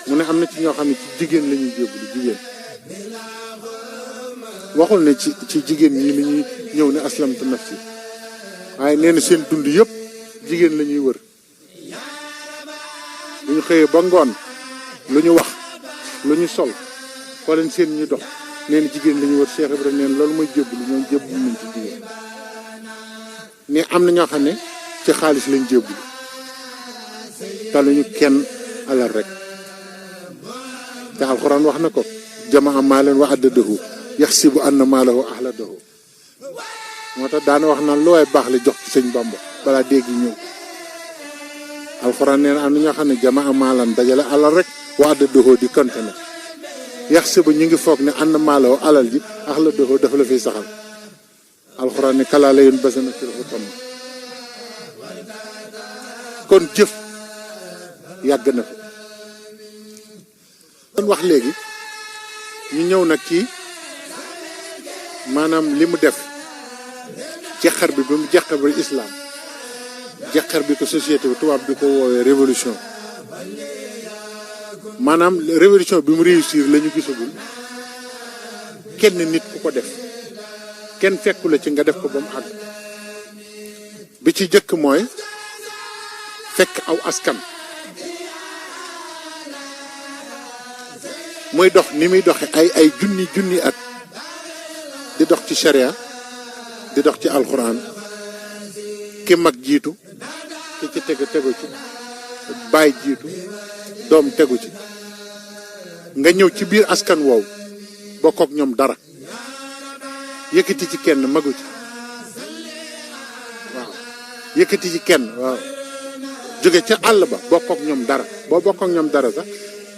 mu ne am na ci ñoo xam ne ci jigéen la ñuy jébbalu jigéen waxul ne ci jigéen ñi la ñuy ñëw ne aslamtu nafsi waaye nee na seen dund yëpp jigéen la ñuy wër bu ñu xëyee ba ngoon lu ñu wax lu ñu sol foo leen seen ñu dox nee na jigéen la ñuy wër Cheikh Ibrahima nee na loolu mooy jébbalu ñoom jébbalu nañ ci jigéen ne am na ñoo xam ne ci xaalis lañ jébbalu taluñu kenn alal rek te alxuraan wax na ko jamaa maalan wa addadahu yaxsibu anna maalahu axladahu moo tax daana wax naan lu waay baax la jox ci sëñ Bamba balaa dégg ñëw alxuraan nee na am na ñoo xam ne jamaa maalan dajale alal rek waa da doxoo di konte na yax si ba ñu ngi foog ne ànd maaloo alal ji ax la doxoo dafa la fiy saxal alxuraan ne kalaa la yoon basa na sirfu tam kon jëf yàgg na fi kon wax léegi ñu ñëw nag ci maanaam li mu def jeexar bi mu jeexar bi islam jeexar bi ko société bi tubaab bi ko woowee révolution maanaam révolution bi mu réussir la ñu gisagul kenn nit ku ko def kenn fekku la ci nga def ko ba mu àgg bi ci jëkk mooy fekk aw askan muy dox ni muy doxe ay junni at di dox ci sharia di dox ci alxuraan ki mag jiitu ki ci tegu ci baay jiitu doom tegu ci nga ñëw ci biir askan woowu bokk ak ñoom dara yëkkati ci kenn magu ci waaw yëkkati ci kenn waaw jóge ca àll ba bokk ak ñoom dara boo bokk ak ñoom dara sax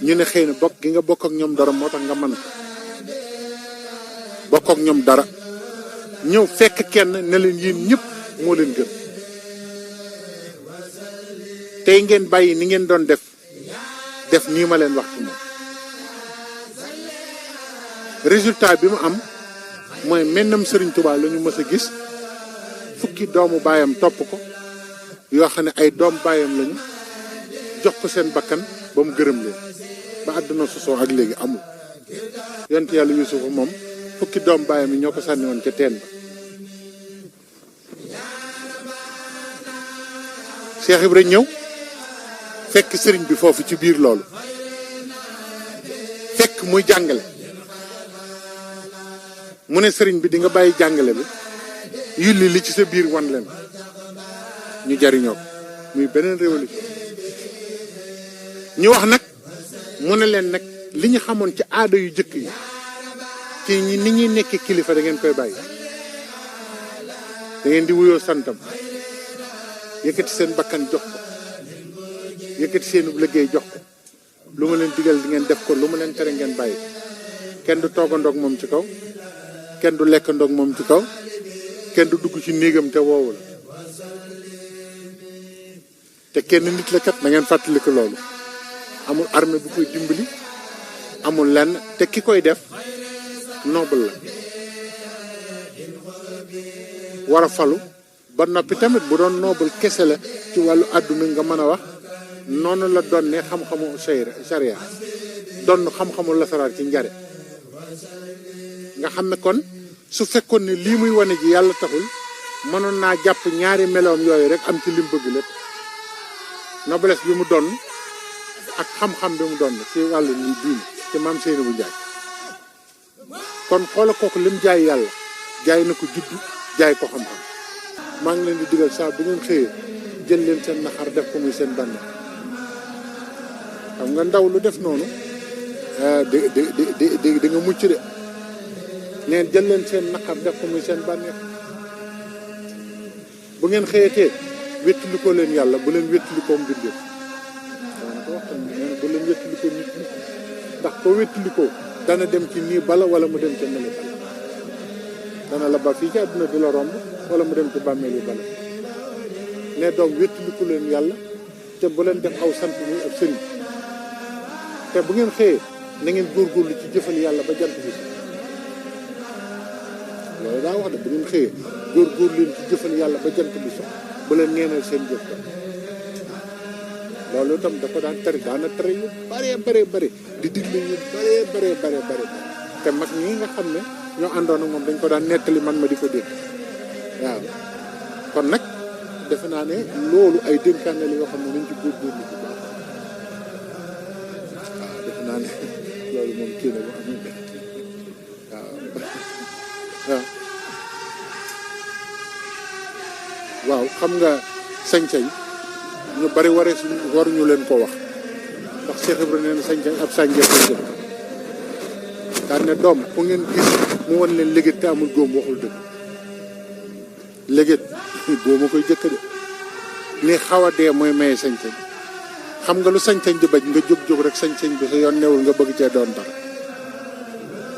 ñu ne xëy na bokk gi nga bokk ak ñoom dara moo tax nga mën ko bokk ak ñoom dara ñëw fekk kenn ne leen yéen ñëpp moo leen gën tey ngeen bàyyi ni ngeen doon def nii ma leen wax ci moom résultat bi mu am mooy mennam Serigne Touba la ñu mës a gis fukki doomu baayam topp ko yoo xam ne ay doom baayam lañu jox ko seen bakkan ba mu gërëm leen ba àdduna sosoo ak léegi amul yonent yàlla Yuusufa moom fukki doom baayam yi ñoo ko sànni woon ca teen ba Cheikh Ibra ñëw fekk sëriñ bi foofu ci biir loolu fekk muy jàngale mu ne sëriñ bi di nga bàyyi jàngale bi yulli li ci sa biir wan leen ñu jariñoo ko muy beneen révolution ñu wax nag mu ne leen nag li ñu xamoon ci aada yu jëkk yi ci ni ñuy nekk kilifa da ngeen koy bàyyi da ngeen di wuyoo santam yëkkati seen bakkan jox ko yëkkati seen liggéey jox ko lu ma leen digal di ngeen def ko lu ma leen tere ngeen bàyyi kenn du toogandoog moom ci kaw kenn du lekkandoog moom ci kaw kenn du dugg ci néegam te woowu la te kenn nit la kat na ngeen fàttali ko loolu amul armée bu koy dimbali amul lenn te ki koy def noble la war a falu ba noppi tamit bu doon noble kese la ci wàllu àdduna nga mën a wax noonu la doon ne xam-xamu sharia doon xam-xamu lasaraar ci njare nga xam ne kon su fekkoon ne lii muy wane ji yàlla taxul mënoon naa jàpp ñaari meloom yooyu rek am ci lim bëgg lépp noblesse bi mu doon ak xam-xam bi mu doon ci wàllu li diine ci maam Seynabou Ndiaye kon xoola kooku lim jaay yàlla jaay na ko juddu jaay ko xam-xam maa ngi leen di digal saa bu ngeen xëyee jël leen seen naxar def ko muy seen bànneex xam nga ndaw lu def noonu di nga mucc de neen jël leen seen naxar def ko muy seen bànneex bu ngeen xëyatee wéttali ko leen yàlla bu leen wéttali ko mbindeef daana ko waxtaan nee bu leen wéttali ko nit ñi ndax ko wéttali ko dana dem ci nii bala wala mu dem ci nele bala dana la ba fii ci àdduna di la romb wala mu dem ci bàmmeel yu bala ne doom wéttali ko leen yàlla te bu leen def aw sant muy ab sëriñ te bu ngeen xëyee na ngeen góorgóorlu ci jëfal yàlla ba jant bi loolu daa wax de bu ngeen xëyee góorgóorlu leen ci jëfal yàlla ba jant bi so bu leen neenal seen jëf ko loolu itam da ko daan tere daana tere yu bare di digle yu bare te mag ñi nga xam ne ñoo àndoon ak moom dañ ko daan nettali man ma di ko dégg waaw kon nag defe naa ne loolu ay dénkaane la yoo xam ne nañ ci góorgóorlu bu baax waaw defe naa ne loolu moom kii na bu amul benn waaw xam nga sañ-sañ ñu bari waruñu leen ko wax ndax Cheikh Ibrahima nee na sañ-sañ ab sànjee ko jël daan ne doom fu ngeen gis mu won leen légét te amul góom waxul dëgg légét góom a koy jëkk de ni xaw a dee mooy maye sañ-sañ xam nga lu sañ-sañ di bañ nga jóg rek sañ-sañ bi sa yoon newul nga bëgg cee doon dara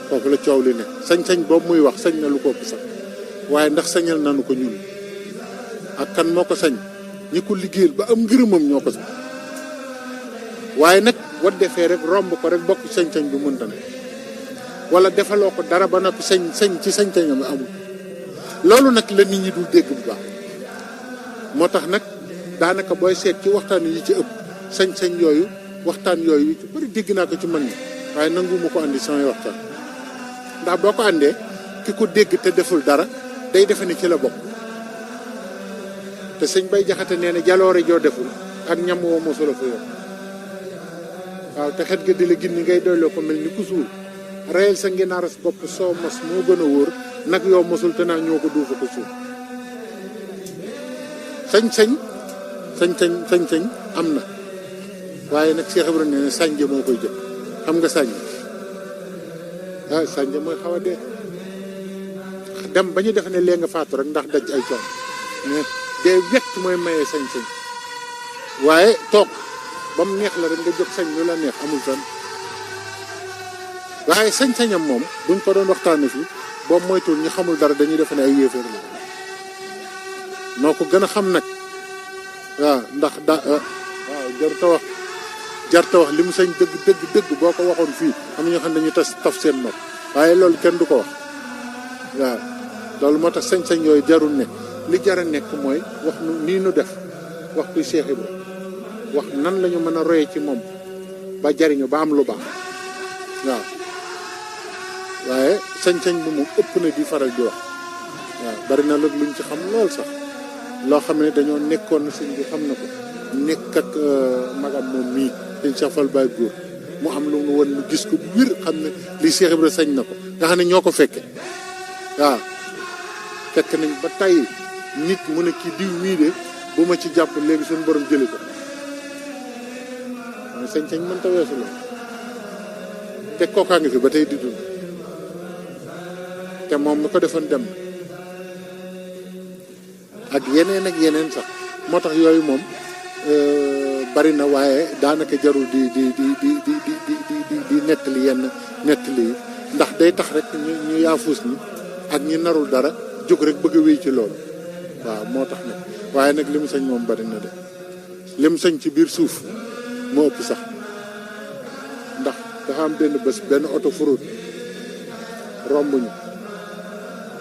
foofu la coow li ne sañ-sañ boobu muy wax sañ na lu ko ëpp sax waaye ndax sañal nanu ko ñun ak kan moo ko sañ ñi ko liggéeyal ba am ngërëmam ñoo ko sañ waaye nag wat defee rek romb ko rek bokk sañ-sañ bi mënta ne wala defaloo ko dara ba noppi sañ ci sañ-sañam amul loolu nag la nit ñi dul dégg bu baax moo tax nag daanaka booy seet ci waxtaan yi ci ëpp sañ-sañ yooyu waxtaan yooyu ci bëri dégg naa ko ci mag ñi waaye nangu ma ko andi samay waxtaan ndax boo ko àndee ki ko dégg te deful dara day defe ne ci la bokk te sëñ Bay Jaxate nee na jaloore joo deful ak ñam woo mosula fa yokk waaw te xet ga di la gindi ngay doyloo ko mel ni ku suul reyal sa nginaaras bopp soo mos moo gën a wóor nag yow mosul te naa ñoo ko duufa ko suul sañ-sañ am na waaye nag Cheikh Ibrahima nee na sànje moo koy jëkk xam nga sànje sànje mooy xaw a dee dem ba ñu def ne lee nga faatu rek ndax daj ay coon mais dee wett mooy mayee sañ-sañ waaye toog ba mu neex la rek nga jóg sañ lu la neex amul fenn waaye sañ-sañam moom buñ ko doon waxtaane fii boobu moytuwul ñu xamul dara dañuy defe ne ay yéeféer la noo ko gën a xam nag waaw ndax waaw jarta wax li mu sañ dëgg boo ko waxoon fii am ñoo xam ne dañuy taf seen nopp waaye loolu kenn du ko wax waaw loolu moo tax sañ-sañ yooyu jarul ne li jara nekk mooy wax nu nii nu def wax kuy Cheikh Ibra wax nan la ñu mën a roye ci moom ba jariñu ba am lu baax waaw waaye sañ-sañ bi moom ëpp na di faral di wax waaw bari na loolu luñ ci xam lool sax loo xam ne dañoo nekkoon na sëñ bi xam na ko nekk ak magam moom mii sëñ Cheikh Fall Baye Góor mu am lu mu won lu gis ko bu wér xam ne li Cheikh Ibra sañ na ko nga xam ne ñoo ko fekke waaw fekk nañ ba tey nit mu ne kii diw mii de bu ma ci jàpp léegi suñu borom jëli ko mooy sañ-sañ mënta weesu la te kookaa ngi fi ba tey di dund te moom mi ko defoon dem ak yeneen sax moo tax yooyu moom bari na waaye daanaka jarul di nettali yenn nettali yi ndax day tax rek ñu yaafuus ni ak ñi narul dara jóg rek bëgg a wéy ci loolu waaw moo tax nag waaye nag li mu sañ moom bari na de li mu sañ ci biir suuf moo ëpp sax ndax dafa am benn bés benn oto furut romb ñu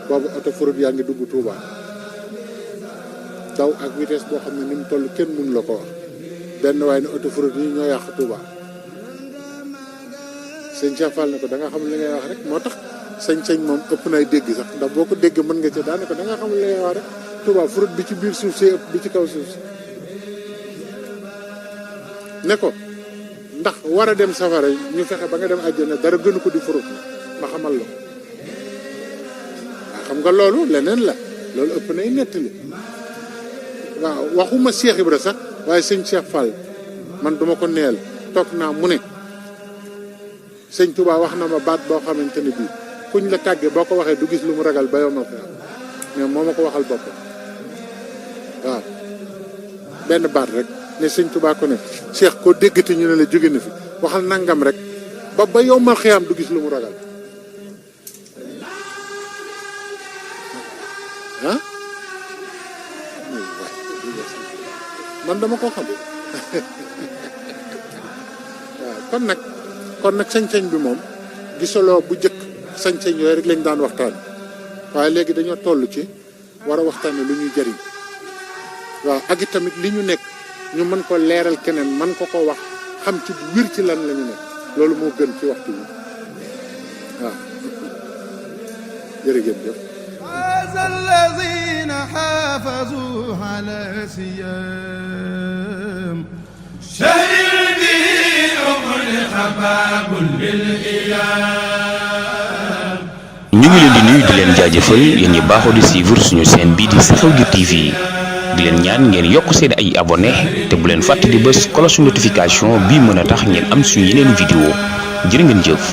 boobu oto furut yaa ngi dugg Touba daw ak vitesse boo xam ne ni mu toll kenn mënu la ko wax benn waaye ne oto furut yi ñoo yàq Touba sëñ Cheikh Fall ne ko da nga xam li ngay wax rek moo tax sañ-sañ moom ëpp nay dégg sax ndax boo ko dégg mën nga ci daanaka da nga xam li ngay wax rek Touba furut bi ci biir suuf si ëpp bi ci kaw suuf si ne ko ndax war a dem safara ñu fexe ba nga dem àjjana dara gënu ko di furut ma xamal la ko waaw xam nga loolu leneen la loolu ëpp nay nettali waaw waxuma Cheikh Ibra sax waaye sëñ Cheikh Fall man duma ko neel toog naa mu ne sëñ Touba wax na ma baat boo xamante ne bii kuñ la tàggee boo ko waxee du gis lu mu ragal ba yow ma fi mais moo ma ko waxal boppam waaw benn baat rek ne sëñ Touba ko ne Cheikh koo déggati ñu ne la jóge na fi waxal nangam rek ba yow ma xiyam du gis lu mu ragal ah man dama ko xam waaw kon nag sañ-sañ bi moom gisaloo bu jëkk sañ-sañ yooyu rek lañ daan waxtaan waaye léegi dañoo toll ci war a waxtaane lu ñuy jëriñ waaw ak tamit li ñu nekk ñu mën ko leeral keneen mën ko wax xam ci bu wér ci lan la ñu nekk loolu moo gën ci waxtu bi waaw jërëjëf jëf الذين حافظوا على سيام شهر به أغلق باب للإيام ñu ngi leen di nuyu di leen jaajëfal yéen ñi baaxoo di suivre suñu chaîne bii di Xew-Gir TV di leen ñaan ngeen yokk seen ay abonné te bu leen fàtte di bës cloche notification bii mën a tax ngeen am suñu yeneen vidéo jërë ngeen jëf